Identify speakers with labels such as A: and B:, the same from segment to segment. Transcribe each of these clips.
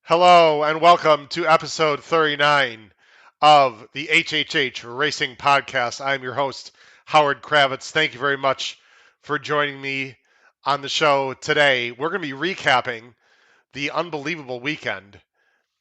A: Hello and welcome to episode 39 of the HHH Racing Podcast. I'm your host, Howard Kravitz. Thank you very much for joining me on the show today. We're going to be recapping the unbelievable weekend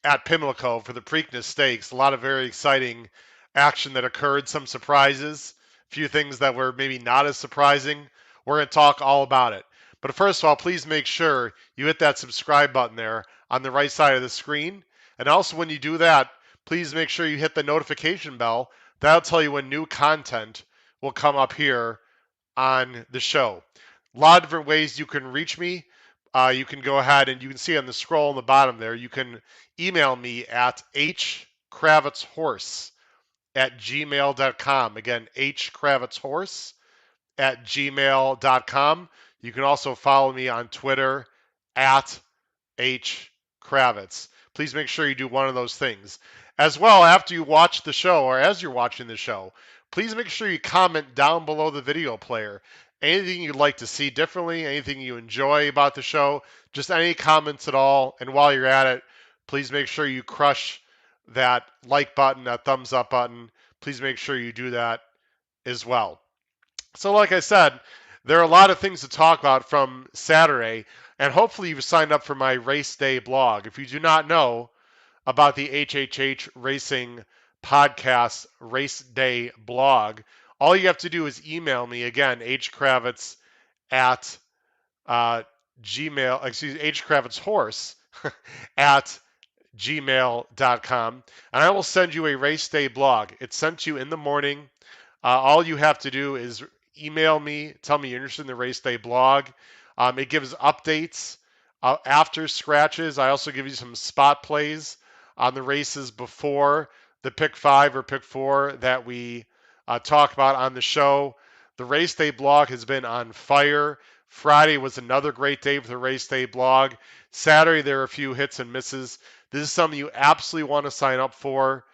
A: at Pimlico for the Preakness Stakes. A lot of very exciting action that occurred, some surprises, a few things that were maybe not as surprising. We're going to talk all about it. But first of all, please make sure you hit that subscribe button there on the right side of the screen. And also when you do that, please make sure you hit the notification bell. That'll tell you when new content will come up here on the show. A lot of different ways you can reach me. You can go ahead and you can see on the scroll on the bottom there, you can email me at hkravitzhorse@gmail.com. Again, hkravitzhorse@gmail.com. You can also follow me on Twitter at hkravitz. Please make sure you do one of those things. As well, after you watch the show or as you're watching the show, please make sure you comment down below the video player. Anything you'd like to see differently, anything you enjoy about the show, just any comments at all. And while you're at it, please make sure you crush that like button, that thumbs up button. Please make sure you do that as well. So like I said, there are a lot of things to talk about from Saturday, and hopefully you've signed up for my race day blog. If you do not know about the HHH Racing Podcast Race Day blog, all you have to do is email me, again, hkravitz at hkravitzhorse at gmail.com, and I will send you a race day blog. It's sent to you in the morning. All you have to do is email me, tell me you're interested in the race day blog. It gives updates after scratches. I also give you some spot plays on the races before the pick 5 or pick 4 that we talk about on the show. The race day blog has been on fire. Friday was another great day for the race day blog. Saturday, there are a few hits and misses. This is something you absolutely want to sign up for.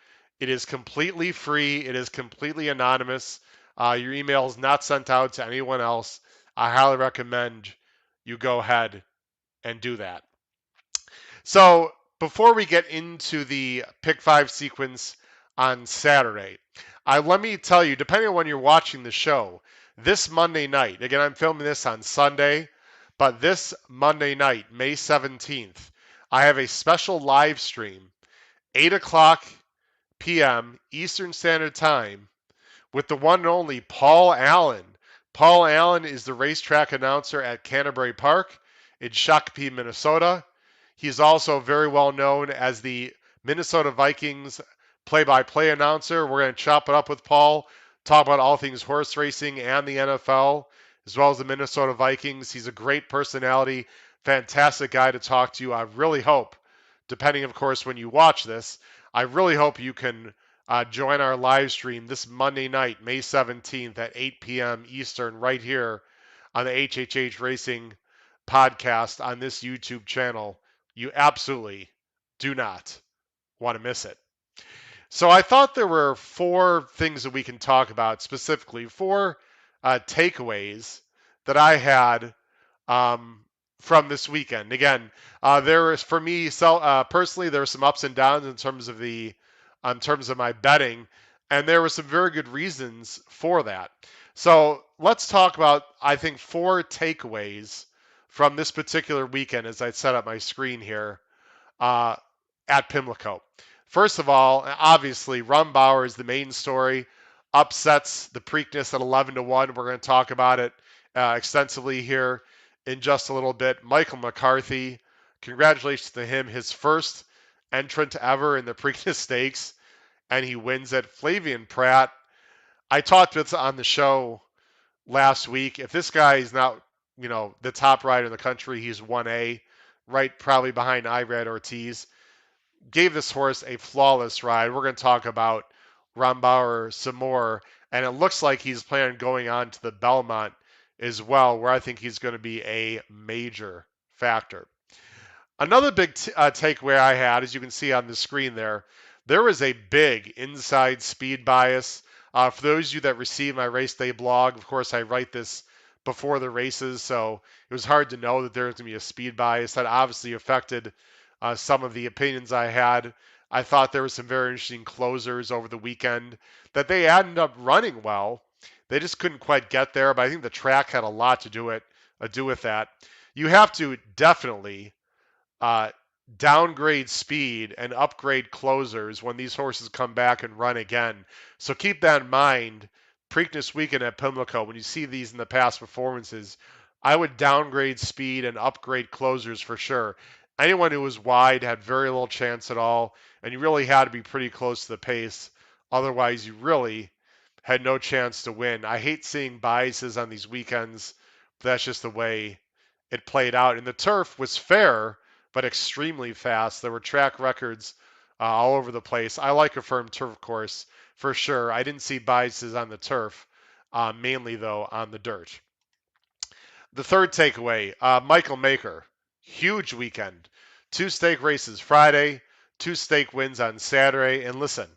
A: It is completely free. It is completely anonymous. Your email is not sent out to anyone else. I highly recommend you go ahead and do that. So before we get into the pick 5 sequence on Saturday, let me tell you, depending on when you're watching the show, this Monday night, again, I'm filming this on Sunday, but this Monday night, May 17th, I have a special live stream, 8 o'clock p.m. Eastern Standard Time, with the one and only Paul Allen. Paul Allen is the racetrack announcer at Canterbury Park in Shakopee, Minnesota. He's also very well known as the Minnesota Vikings play-by-play announcer. We're going to chop it up with Paul, talk about all things horse racing and the NFL, as well as the Minnesota Vikings. He's a great personality, fantastic guy to talk to. I really hope, depending, of course, when you watch this, I really hope you can join our live stream this Monday night, May 17th at 8 p.m. Eastern, right here on the HHH Racing Podcast on this YouTube channel. You absolutely do not want to miss it. So I thought there were 4 things that we can talk about, specifically 4 takeaways that I had from this weekend. Again, there is, for me personally, there were some ups and downs in terms of my betting, and there were some very good reasons for that. So let's talk about, I think, 4 takeaways from this particular weekend as I set up my screen here at Pimlico. First of all, obviously, Rombauer is the main story. Upsets the Preakness at 11-1. We're going to talk about it extensively here in just a little bit. Michael McCarthy, congratulations to him. His first entrant ever in the Preakness Stakes, and he wins it. Flavien Prat, I talked with on the show last week. If this guy is not, the top rider in the country, he's 1A, right probably behind Irad Ortiz. Gave this horse a flawless ride. We're going to talk about Rombauer some more, and it looks like he's planning on going on to the Belmont as well, where I think he's going to be a major factor. Another big takeaway I had, as you can see on the screen there was a big inside speed bias. For those of you that receive my race day blog, of course, I write this before the races, so it was hard to know that there was going to be a speed bias. That obviously affected some of the opinions I had. I thought there were some very interesting closers over the weekend that they ended up running well. They just couldn't quite get there, but I think the track had a lot to do with that. You have to definitely uh, downgrade speed and upgrade closers when these horses come back and run again. So keep that in mind. Preakness weekend at Pimlico, when you see these in the past performances, I would downgrade speed and upgrade closers for sure. Anyone who was wide had very little chance at all, and you really had to be pretty close to the pace. Otherwise, you really had no chance to win. I hate seeing biases on these weekends, but that's just the way it played out. And the turf was fair, but extremely fast. There were track records all over the place. I like a firm turf course for sure. I didn't see biases on the turf, mainly though on the dirt. The third takeaway, Michael Maker, huge weekend. 2 stake races Friday, 2 stake wins on Saturday. And listen,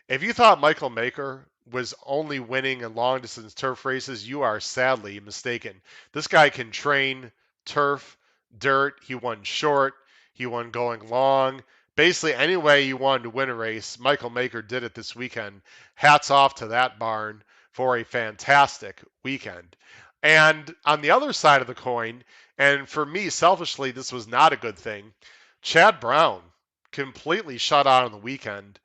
A: if you thought Michael Maker was only winning in long distance turf races, you are sadly mistaken. This guy can train turf, dirt. He won short. He won going long. Basically, any way you wanted to win a race, Michael Maker did it this weekend. Hats off to that barn for a fantastic weekend. And on the other side of the coin, and for me, selfishly, this was not a good thing, Chad Brown completely shut out on the weekend.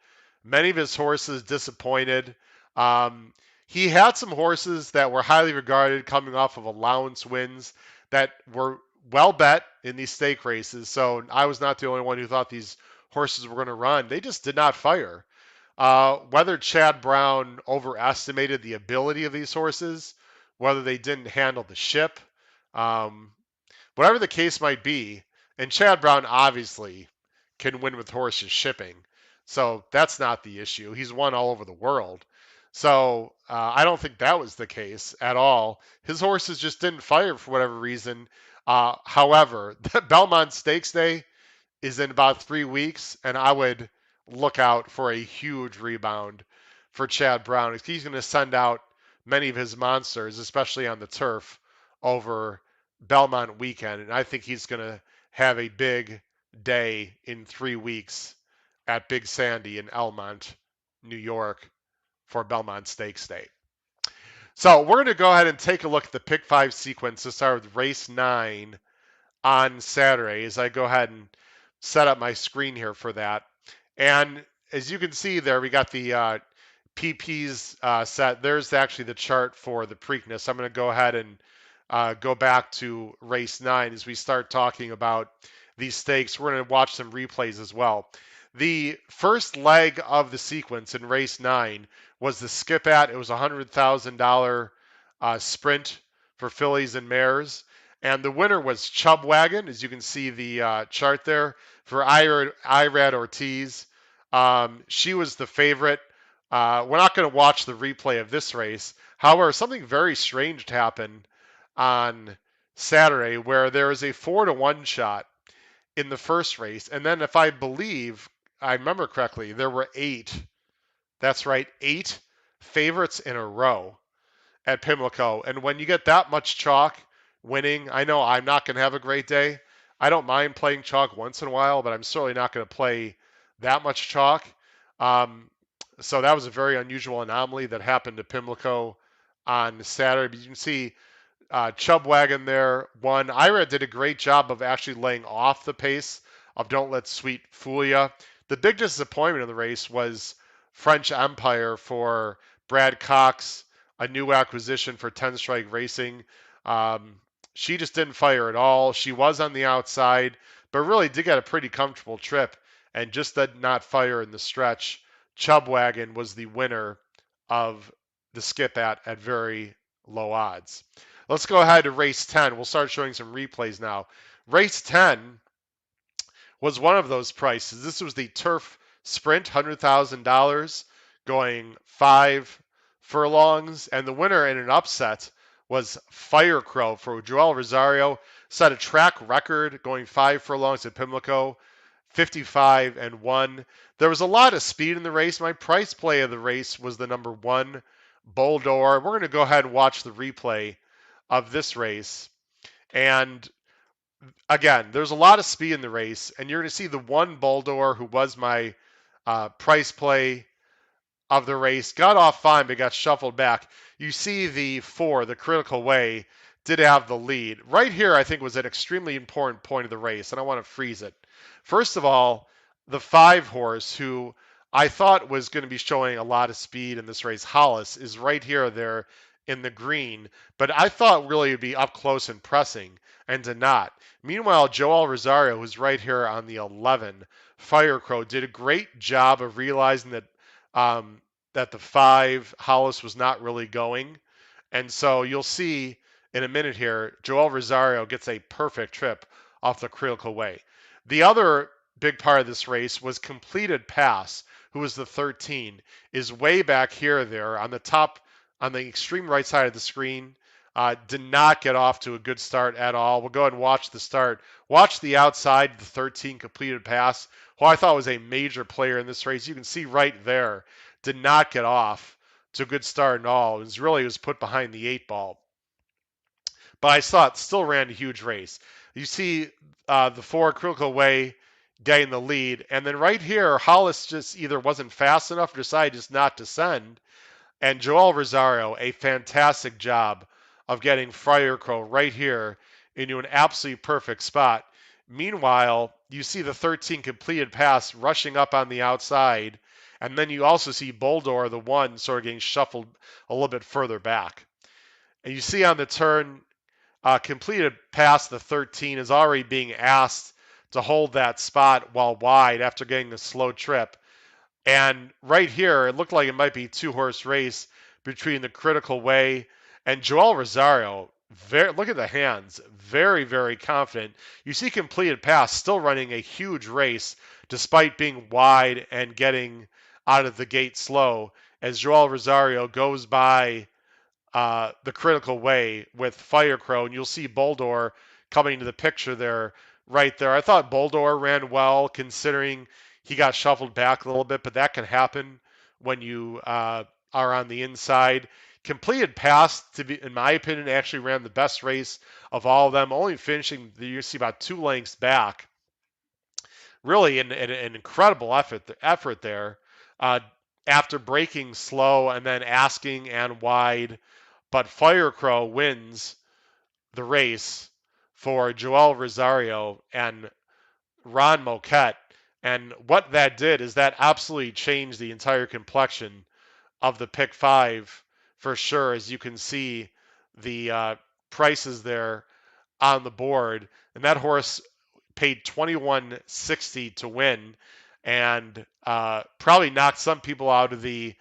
A: Many of his horses disappointed. Um, he had some horses that were highly regarded coming off of allowance wins that were well bet in these stake races. So I was not the only one who thought these horses were going to run. They just did not fire. Whether Chad Brown overestimated the ability of these horses, whether they didn't handle the ship, um, whatever the case might be, and Chad Brown obviously can win with horses shipping. So that's not the issue. He's won all over the world. So I don't think that was the case at all. His horses just didn't fire for whatever reason. However, the Belmont Stakes Day is in about 3 weeks, and I would look out for a huge rebound for Chad Brown. He's going to send out many of his monsters, especially on the turf, over Belmont weekend, and I think he's going to have a big day in 3 weeks at Big Sandy in Elmont, New York, for Belmont Stakes Day. So we're going to go ahead and take a look at the Pick 5 sequence to start with race 9 on Saturday as I go ahead and set up my screen here for that. And as you can see there, we got the PPs set. There's actually the chart for the Preakness. I'm going to go ahead and go back to race 9 as we start talking about these stakes. We're going to watch some replays as well. The first leg of the sequence in race 9 was the skip at. It was a $100,000 sprint for fillies and mares. And the winner was Chub Wagon, as you can see the chart there, for Irad Ortiz. She was the favorite. We're not going to watch the replay of this race. However, something very strange happened on Saturday where there was a 4-1 shot in the first race. And then if I remember correctly, there were 8. That's right, 8 favorites in a row at Pimlico. And when you get that much chalk winning, I know I'm not going to have a great day. I don't mind playing chalk once in a while, but I'm certainly not going to play that much chalk. So that was a very unusual anomaly that happened to Pimlico on Saturday. But you can see Chub Wagon there won. Ira did a great job of actually laying off the pace of Don't Let Sweet Fool Ya. The big disappointment in the race was French Empire for Brad Cox, a new acquisition for 10 Strike Racing. She just didn't fire at all. She was on the outside, but really did get a pretty comfortable trip and just did not fire in the stretch. Chub Wagon was the winner of the skip at very low odds. Let's go ahead to race 10. We'll start showing some replays now. Race 10 was one of those prices. This was the turf sprint, $100,000, going 5 furlongs. And the winner in an upset was Fire Crow for Joel Rosario. Set a track record going 5 furlongs at Pimlico, 55-1. There was a lot of speed in the race. My price play of the race was the number 1, Boldor. We're going to go ahead and watch the replay of this race. And again, there's a lot of speed in the race, and you're going to see the one Boldor who was my price play of the race, got off fine but got shuffled back. You see the 4, the Critical Way, did have the lead. Right here, I think, was an extremely important point of the race, and I want to freeze it. First of all, the 5 horse, who I thought was going to be showing a lot of speed in this race, Hollis, is right here there in the green, but I thought really it would be up close and pressing, and did not. Meanwhile, Joel Rosario, who's right here on the 11, Firecrow, did a great job of realizing um, that the 5 Hollis was not really going. And so you'll see in a minute here, Joel Rosario gets a perfect trip off the Critical Way. The other big part of this race was Completed Pass, who was the 13, is way back here there on the top, on the extreme right side of the screen. Did not get off to a good start at all. We'll go ahead and watch the start. Watch the outside, the 13 Completed Pass, who I thought was a major player in this race. You can see right there, did not get off to a good start at all. It was put behind the 8 ball. But I saw it still ran a huge race. You see the 4 Critical Way getting the lead. And then right here, Hollis just either wasn't fast enough or decided just not to send. And Joel Rosario, a fantastic job of getting Firecrow right here into an absolutely perfect spot. Meanwhile, you see the 13 Completed Pass rushing up on the outside. And then you also see Boldor, the 1, sort of getting shuffled a little bit further back. And you see on the turn, Completed Pass, the 13, is already being asked to hold that spot while wide after getting a slow trip. And right here, it looked like it might be 2-horse race between the Critical Way and Joel Rosario. Look at the hands. Very, very confident. You see Completed Pass still running a huge race despite being wide and getting out of the gate slow as Joel Rosario goes by the Critical Way with Firecrow, and you'll see Boldor coming into the picture there, right there. I thought Boldor ran well considering he got shuffled back a little bit, but that can happen when you are on the inside. Completed Pass, to be, in my opinion, actually ran the best race of all of them, only finishing, you see, about 2 lengths back. Really an incredible effort there. After breaking slow and then asking and wide, but Firecrow wins the race for Joel Rosario and Ron Moquette. And what that did is that absolutely changed the entire complexion of the pick 5 for sure, as you can see the prices there on the board. And that horse paid $21.60 to win, and probably knocked some people out of the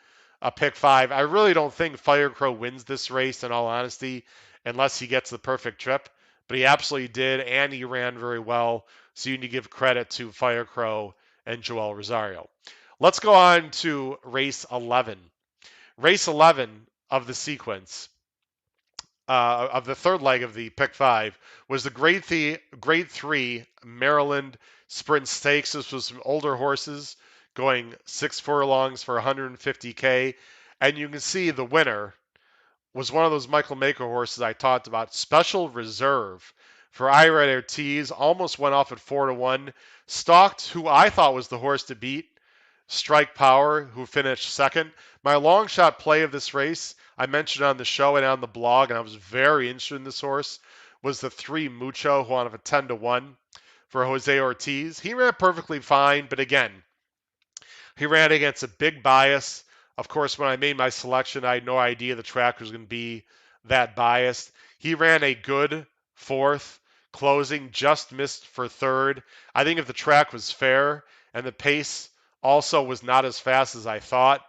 A: pick 5. I really don't think Firecrow wins this race, in all honesty, unless he gets the perfect trip. But he absolutely did, and he ran very well. So you need to give credit to Firecrow and Joel Rosario. Let's go on to race 11. Race 11 of the sequence, of the third leg of the pick 5, was the grade 3 Maryland Sprint Stakes. This was some older horses going 6 furlongs for 150K. And you can see the winner was one of those Michael Maker horses I talked about. Special Reserve for Ira Ortiz. Almost went off at 4-1. Stalked who I thought was the horse to beat, Strike Power, who finished second. My long shot play of this race, I mentioned on the show and on the blog, and I was very interested in this horse, was the 3 Mucho, who won off a 10-1 for Jose Ortiz. He ran perfectly fine, but again, he ran against a big bias. Of course, when I made my selection, I had no idea the track was going to be that biased. He ran a good 4th, closing, just missed for 3rd. I think if the track was fair and the pace also was not as fast as I thought,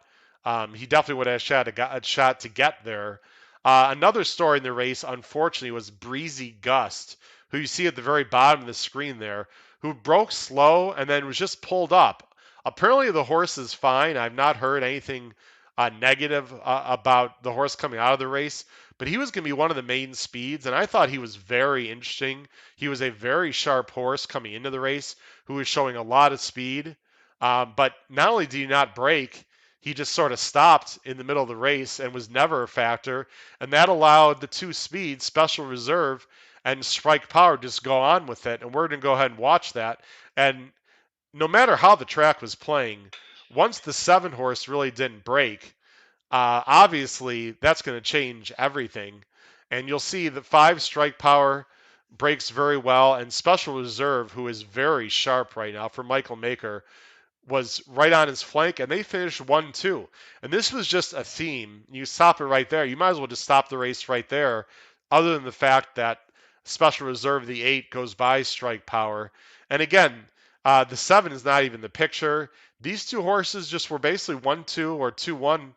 A: he definitely would have had a shot to get there. Another story in the race, unfortunately, was Breezy Gust, who you see at the very bottom of the screen there, who broke slow and then was just pulled up. Apparently, the horse is fine. I've not heard anything negative about the horse coming out of the race, but he was going to be one of the main speeds, and I thought he was very interesting. He was a very sharp horse coming into the race who was showing a lot of speed. But not only did he not break, he just sort of stopped in the middle of the race and was never a factor. And that allowed the 2 speeds, Special Reserve and Strike Power just go on with it. And we're going to go ahead and watch that. And no matter how the track was playing, once the 7 horse really didn't break, obviously that's going to change everything. And you'll see that 5 Strike Power breaks very well, and Special Reserve, who is very sharp right now for Michael Maker, was right on his flank, and they finished 1-2. And this was just a theme. You stop it right there. You might as well just stop the race right there, other than the fact that Special Reserve, the 8, goes by Strike Power. And again, the 7 is not even the picture. These 2 horses just were basically 1-2 or 2-1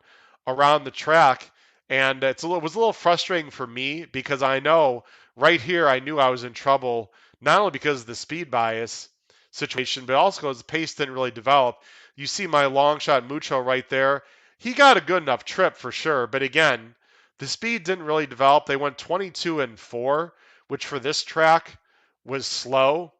A: around the track. And it was a little frustrating for me because I know right here I knew I was in trouble, not only because of the speed bias situation, but also because the pace didn't really develop. You see my long shot Mucho right there. He got a good enough trip for sure, but again, the speed didn't really develop. They went 22-4, which for this track was slow.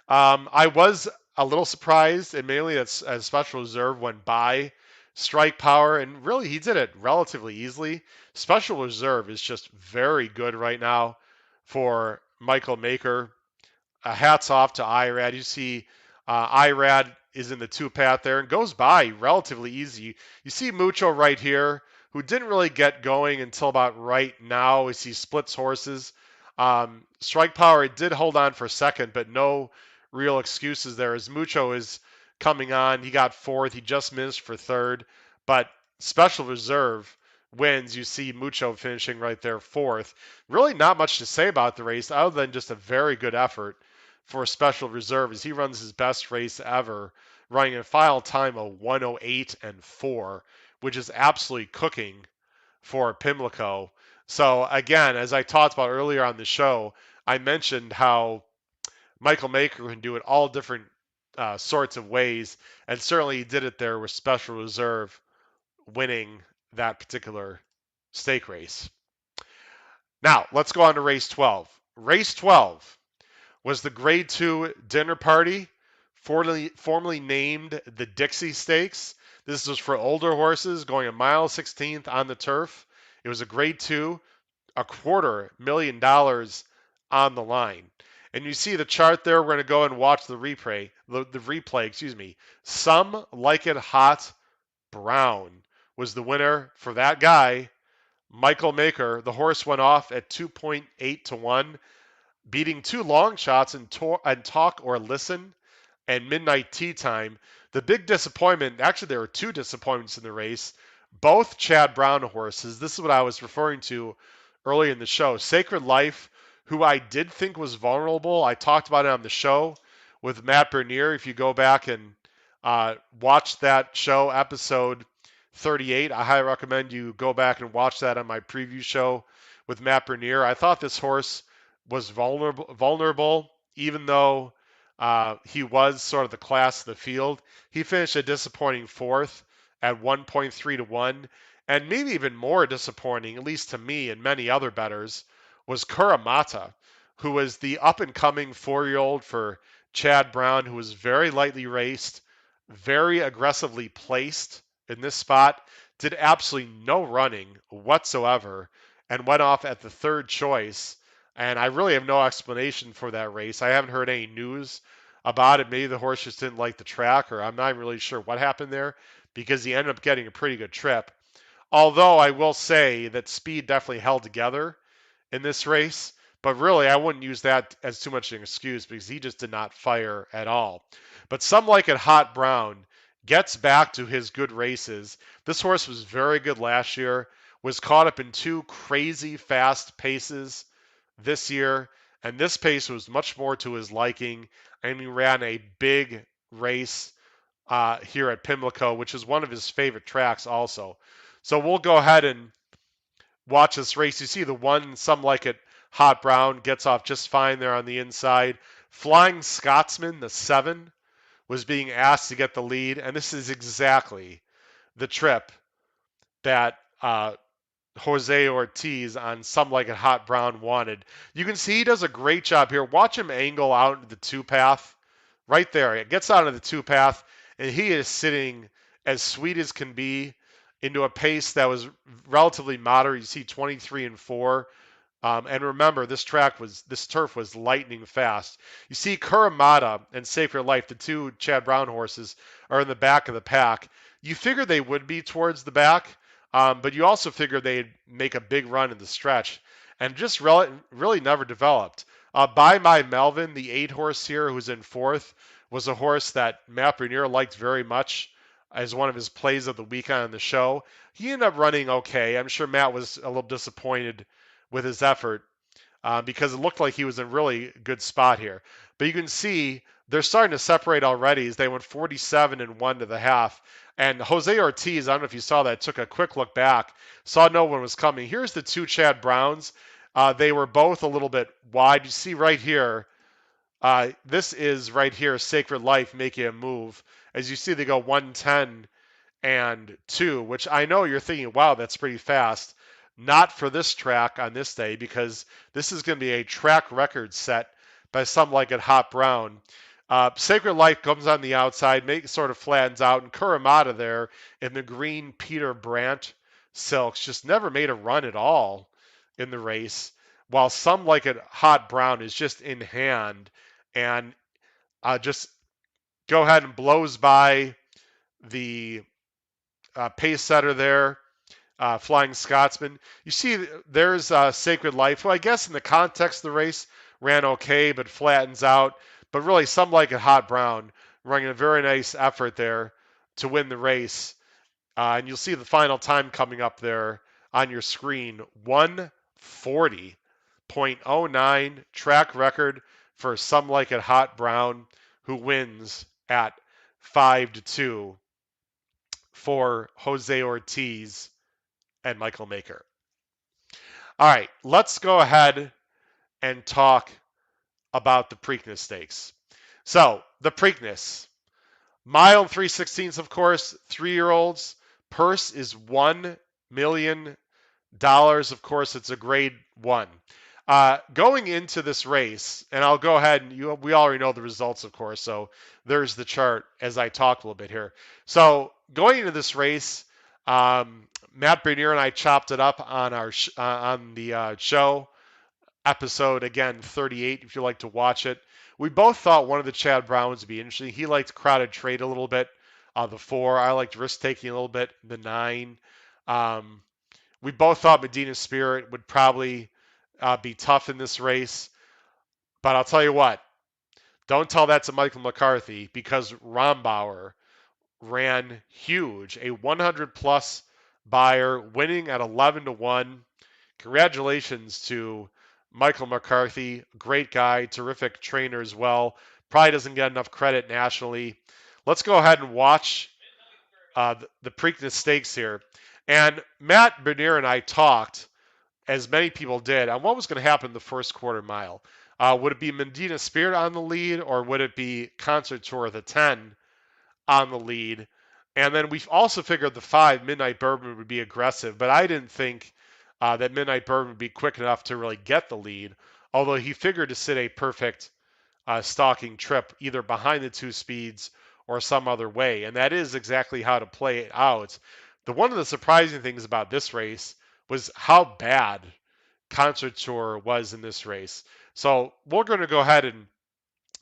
A: I was a little surprised, and mainly as Special Reserve went by Strike Power, and really he did it relatively easily. Special Reserve is just very good right now for Michael Maker. Hats off to IRAD. You see IRAD is in the 2 path there and goes by relatively easy. You see Mucho right here, who didn't really get going until about right now as he splits horses. Strike Power did hold on for second, but no real excuses there as Mucho is coming on. He got 4th. He just missed for 3rd. But Special Reserve wins. You see Mucho finishing right there 4th. Really not much to say about the race other than just a very good effort for Special Reserve as he runs his best race ever, running a final time of 108-4, which is absolutely cooking for Pimlico. So again, as I talked about earlier on the show, I mentioned how Michael Maker can do it all different sorts of ways, and certainly he did it there with Special Reserve winning that particular stake race. Now, let's go on to race 12. Race 12 was the Grade 2 dinner party, formerly named the Dixie Stakes. This was for older horses going a mile 16th on the turf. It was a Grade 2, $250,000 on the line. And you see the chart there. We're going to go and watch the replay. The replay, excuse me. Some Like It Hot Brown was the winner for that guy, Michael Maker. The horse went off at 2.8-1, beating 2 long shots and Talk or Listen and Midnight Tea Time. The big disappointment, actually there were 2 disappointments in the race, both Chad Brown horses. This is what I was referring to early in the show. Sacred Life, who I did think was vulnerable. I talked about it on the show with Matt Bernier. If you go back and watch that show, episode 38, I highly recommend you go back and watch that on my preview show with Matt Bernier. I thought this horse was vulnerable, even though he was sort of the class of the field. He finished a disappointing 4th at 1.3-1, and maybe even more disappointing, at least to me and many other bettors, was Kuramata, who was the up-and-coming 4-year-old for Chad Brown, who was very lightly raced, very aggressively placed in this spot, did absolutely no running whatsoever, and went off at the 3rd choice. And I really have no explanation for that race. I haven't heard any news about it. Maybe the horse just didn't like the track, or I'm not even really sure what happened there because he ended up getting a pretty good trip. Although I will say that speed definitely held together in this race, but really I wouldn't use that as too much of an excuse because he just did not fire at all. But Some Like It Hot Brown gets back to his good races. This horse was very good last year, was caught up in 2 crazy fast paces this year, and this pace was much more to his liking, and he ran a big race here at Pimlico, which is one of his favorite tracks also. So we'll go ahead and watch this race. You see the one, Some Like It Hot Brown, gets off just fine there on the inside. Flying Scotsman, the 7, was being asked to get the lead, and this is exactly the trip that Jose Ortiz on Some Like It Hot Brown wanted. You can see he does a great job here. Watch him angle out into the 2-path. Right there. It gets out of the 2-path, and he is sitting as sweet as can be into a pace that was relatively moderate. You see 23-4 And remember, this turf was lightning fast. You see, Kuramata and Sacred Life, the two Chad Brown horses, are in the back of the pack. You figured they would be towards the back, but you also figured they'd make a big run in the stretch, and just really never developed. By My Melvin, the 8 horse here, who's in fourth, was a horse that Matt Bernier liked very much as one of his plays of the weekend on the show. He ended up running okay. I'm sure Matt was a little disappointed with his effort because it looked like he was in a really good spot here. But you can see they're starting to separate already as they went 47 and 1 to the half. And Jose Ortiz, I don't know if you saw that, took a quick look back, saw no one was coming. Here's the two Chad Browns. They were both a little bit wide. You see right here, this is right here, Sacred Life making a move. As you see, they go 110 and 2, which I know you're thinking, wow, that's pretty fast. Not for this track on this day, because this is going to be a track record set by some like it Hot Brown. Sacred Life comes on the outside, sort of flattens out, and Kuramata there in the green Peter Brandt silks just never made a run at all in the race, while some like it Hot Brown is just in hand and just go ahead and blows by the pace setter there, Flying Scotsman. You see, there's Sacred Life, who I guess in the context of the race ran okay, but flattens out. But really, some like it Hot Brown running a very nice effort there to win the race. And you'll see the final time coming up there on your screen, 140.09 track record for some like it Hot Brown, who wins at 5-2 for Jose Ortiz and Michael Maker. All right, let's go ahead and talk about the Preakness Stakes. So, the Preakness. Mile and 3/16, of course, 3-year-olds. Purse is $1 million. Of course, it's a grade 1. Going into this race, and I'll go ahead and we already know the results, of course, so there's the chart as I talk a little bit here. So going into this race, Matt Bernier and I chopped it up on our on the show episode, again 38 if you like to watch it. We both thought one of the Chad Browns would be interesting. He liked Crowded Trade a little bit, the 4. I liked Risk Taking a little bit, the 9. We both thought Medina Spirit would probably be tough in this race. But I'll tell you what, don't tell that to Michael McCarthy, because Rombauer ran huge, a 100-plus buyer, winning at 11-1. Congratulations to Michael McCarthy, great guy, terrific trainer as well. Probably doesn't get enough credit nationally. Let's go ahead and watch the Preakness Stakes here. And Matt Bernier and I talked, as many people did, on what was going to happen in the first quarter mile. Would it be Medina Spirit on the lead, or would it be Concert Tour the 10 on the lead? And then we also figured the 5, Midnight Bourbon, would be aggressive, but I didn't think that Midnight Bourbon would be quick enough to really get the lead, although he figured to sit a perfect stalking trip either behind the 2 speeds or some other way. And that is exactly how to play it out. One of the surprising things about this race was how bad Concert Tour was in this race. So we're going to go ahead and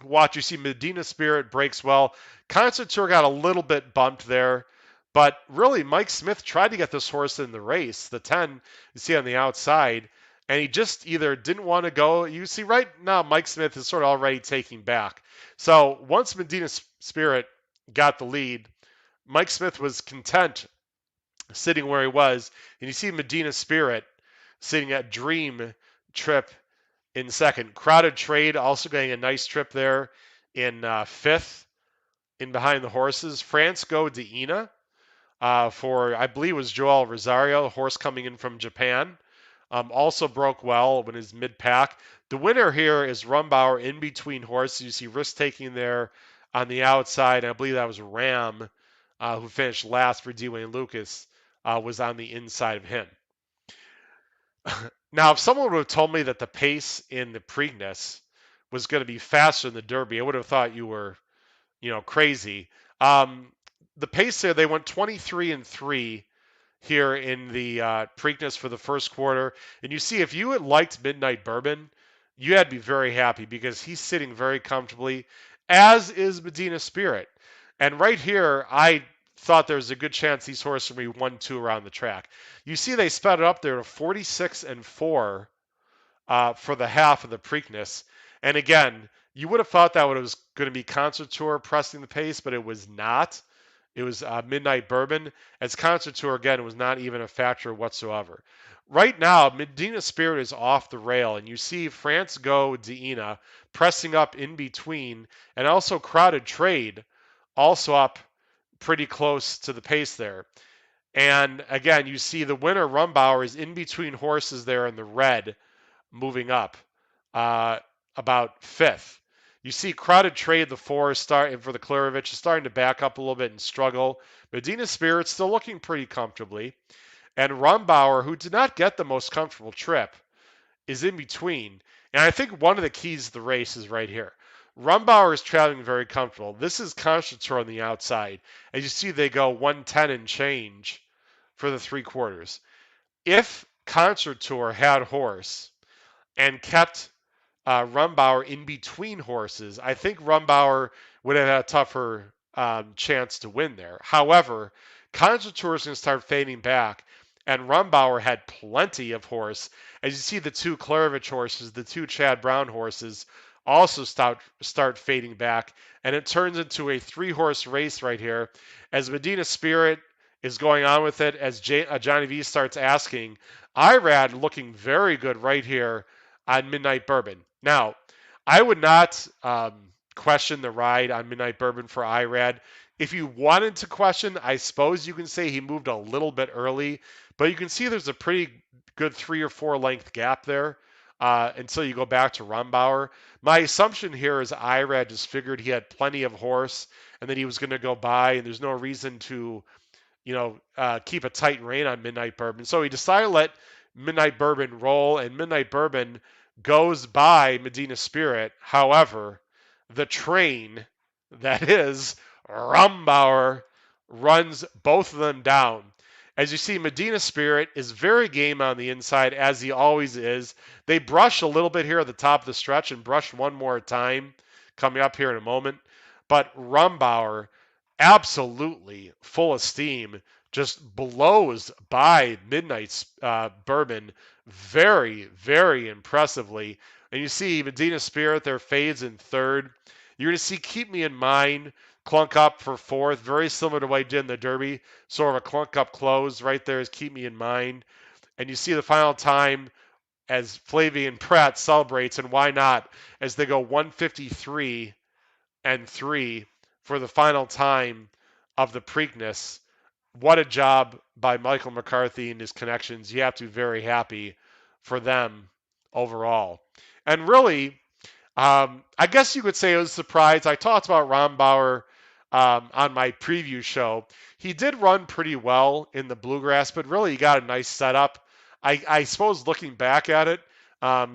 A: watch. You see Medina Spirit breaks well. Concert Tour got a little bit bumped there, but really Mike Smith tried to get this horse in the race, the 10 you see on the outside, and he just either didn't want to go. You see right now Mike Smith is sort of already taking back. So once Medina Spirit got the lead, Mike Smith was content sitting where he was, and you see Medina Spirit sitting at Dream Trip in second. Crowded Trade also getting a nice trip there in fifth in behind the horses. Francisco Deina for, I believe it was Joel Rosario, a horse coming in from Japan. Also broke well when his mid-pack. The winner here is Rombauer in between horses. You see Risk Taking there on the outside. I believe that was Ram, who finished last for Dwayne Lucas, was on the inside of him. Now, if someone would have told me that the pace in the Preakness was going to be faster than the Derby, I would have thought you were, crazy. The pace there, they went 23 and 3 here in the Preakness for the first quarter. And you see, if you had liked Midnight Bourbon, you had to be very happy because he's sitting very comfortably, as is Medina Spirit. And right here, I thought there was a good chance these horses would be 1-2 around the track. You see, they sped it up there to 46 and 4 for the half of the Preakness. And again, you would have thought that was going to be Concert Tour pressing the pace, but it was not. It was Midnight Bourbon. As Concert Tour, again, was not even a factor whatsoever. Right now, Medina Spirit is off the rail, and you see France Go Deena pressing up in between, and also Crowded Trade also up pretty close to the pace there. And again, you see the winner, Rombauer, is in between horses there in the red, moving up uh, about fifth. You see Crowded Trade, the four, starting for the Klarovich, is starting to back up a little bit and struggle. Medina Spirit still looking pretty comfortably. And Rombauer, who did not get the most comfortable trip, is in between. And I think one of the keys to the race is right here. Rombauer is traveling very comfortable. This is Constantor on the outside. As you see, they go 110 and change for the three quarters. If Concert Tour had horse and kept Rombauer in between horses, I think Rombauer would have had a tougher chance to win there. However, Concert Tour is going to start fading back, and Rombauer had plenty of horse. As you see, the two Klarovich horses, the two Chad Brown horses, also start fading back, and it turns into a three-horse race right here as Medina Spirit is going on with it, as Johnny V starts asking. Irad looking very good right here on Midnight Bourbon. Now, I would not question the ride on Midnight Bourbon for Irad. If you wanted to question, I suppose you can say he moved a little bit early, but you can see there's a pretty good 3 or 4 length gap there until you go back to Rombauer. My assumption here is Irad just figured he had plenty of horse and that he was going to go by, and there's no reason to keep a tight rein on Midnight Bourbon. So he decided to let Midnight Bourbon roll, and Midnight Bourbon goes by Medina Spirit. However, the train that is Rombauer runs both of them down. As you see, Medina Spirit is very game on the inside, as he always is. They brush a little bit here at the top of the stretch and brush one more time coming up here in a moment. But Rombauer, absolutely full of steam, just blows by Midnight's Bourbon very, very impressively. And you see Medina Spirit there fades in third. You're going to see Keep Me in Mind clunk up for fourth, very similar to what he did in the Derby, sort of a clunk up close. Right there is Keep Me in Mind. And you see the final time as Flavian Pratt celebrates, and why not, as they go 153 and 3 for the final time of the Preakness. What a job by Michael McCarthy and his connections. You have to be very happy for them overall. And really, I guess you could say it was a surprise. I talked about Rombauer on my preview show. He did run pretty well in the Bluegrass, but really he got a nice setup. I suppose looking back at it,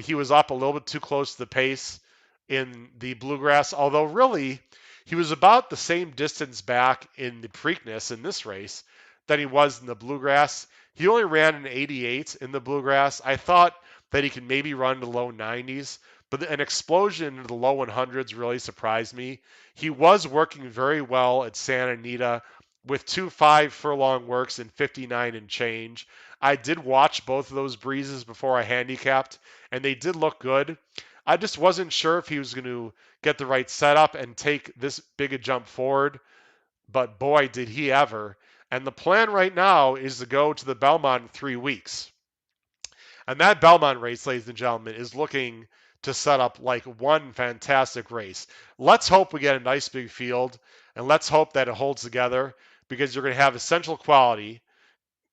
A: he was up a little bit too close to the pace in the Bluegrass, although really he was about the same distance back in the Preakness in this race than he was in the Bluegrass. He only ran an 88 in the Bluegrass. I thought that he could maybe run to low 90s, but an explosion into the low 100s really surprised me. He was working very well at Santa Anita with 2 5-furlong works and 59 and change. I did watch both of those breezes before I handicapped, and they did look good. I just wasn't sure if he was going to get the right setup and take this big a jump forward, but boy, did he ever. And the plan right now is to go to the Belmont in 3 weeks. And that Belmont race, ladies and gentlemen, is looking to set up like one fantastic race. Let's hope we get a nice big field, and let's hope that it holds together, because you're going to have Essential Quality,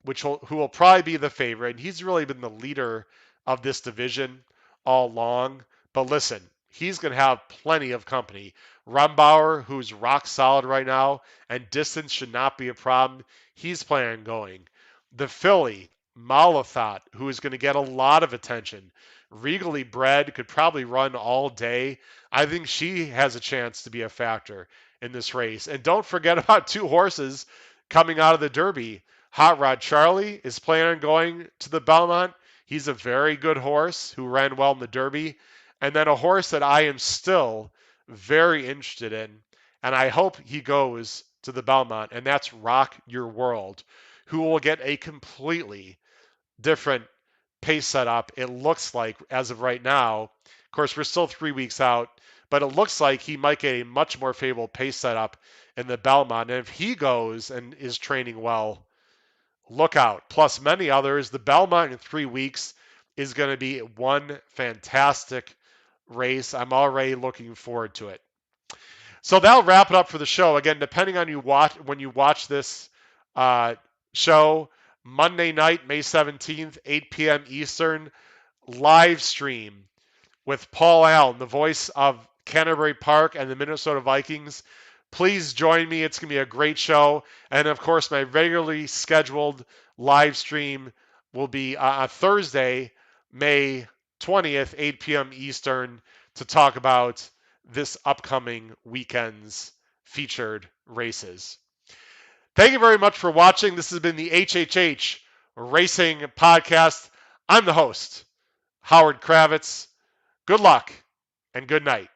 A: who will probably be the favorite. And he's really been the leader of this division all along. But listen, he's going to have plenty of company. Rombauer, who's rock solid right now, and distance should not be a problem. He's planning on going. The filly, Malathot, who is going to get a lot of attention. Regally bred, could probably run all day. I think she has a chance to be a factor in this race. And don't forget about 2 horses coming out of the Derby. Hot Rod Charlie is planning on going to the Belmont. He's a very good horse who ran well in the Derby. And then a horse that I am still very interested in, and I hope he goes to the Belmont, and that's Rock Your World, who will get a completely different pace setup. It looks like, as of right now, of course, we're still 3 weeks out, but it looks like he might get a much more favorable pace setup in the Belmont. And if he goes and is training well, look out. Plus many others. The Belmont in 3 weeks is going to be one fantastic race. I'm already looking forward to it. So that'll wrap it up for the show. Again, depending on when you watch this show, Monday night, May 17th, 8 p.m. Eastern, live stream with Paul Allen, the voice of Canterbury Park and the Minnesota Vikings. Please join me. It's going to be a great show. And of course, my regularly scheduled live stream will be on Thursday, May 20th, 8 p.m. Eastern, to talk about this upcoming weekend's featured races. Thank you very much for watching. This has been the HHH Racing Podcast. I'm the host, Howard Kravitz. Good luck and good night.